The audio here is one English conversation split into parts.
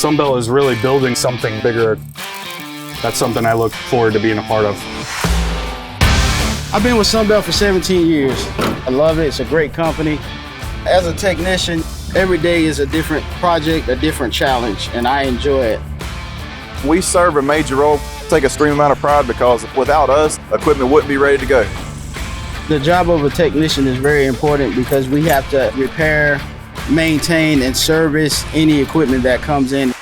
Sunbelt is really building something bigger. That's something I look forward to being a part of. I've been with Sunbelt for 17 years. I love it. It's a great company. As a technician, every day is a different project, a different challenge, and I enjoy it. We serve a major role, take a extreme amount of pride because without us, equipment wouldn't be ready to go. The job of a technician is very important because we have to repair, maintain, and service any equipment that comes in.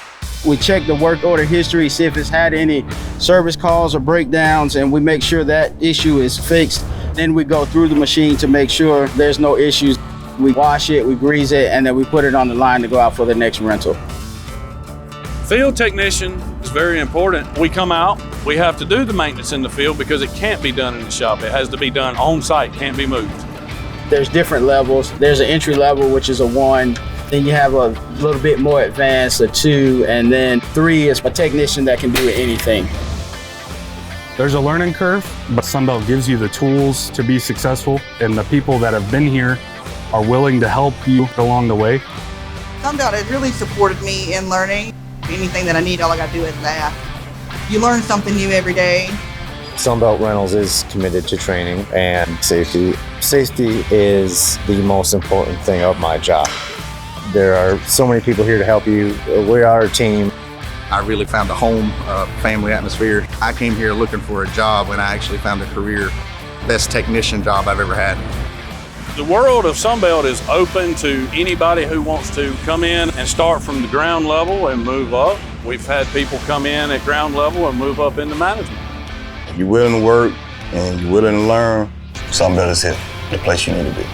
We check the work order history, see if it's had any service calls or breakdowns, and we make sure that issue is fixed. Then we go through the machine to make sure there's no issues. We wash it, we grease it, and then we put it on the line to go out for the next rental. Field technician is very important. We come out, we have to do the maintenance in the field because it can't be done in the shop. It has to be done on site, can't be moved. There's different levels. There's an entry level, which is a 1. Then you have a little bit more advanced, a 2, and then 3 is a technician that can do anything. There's a learning curve, but Sunbelt gives you the tools to be successful, and the people that have been here are willing to help you along the way. Sunbelt has really supported me in learning. Anything that I need, all I gotta do is ask. You learn something new every day. Sunbelt Rentals is committed to training and safety. Safety is the most important thing of my job. There are so many people here to help you. We are a team. I really found a home, family atmosphere. I came here looking for a job and I actually found a career. Best technician job I've ever had. The world of Sunbelt is open to anybody who wants to come in and start from the ground level and move up. We've had people come in at ground level and move up into management. If you're willing to work and you're willing to learn, Sunbelt is here, the place you need to be.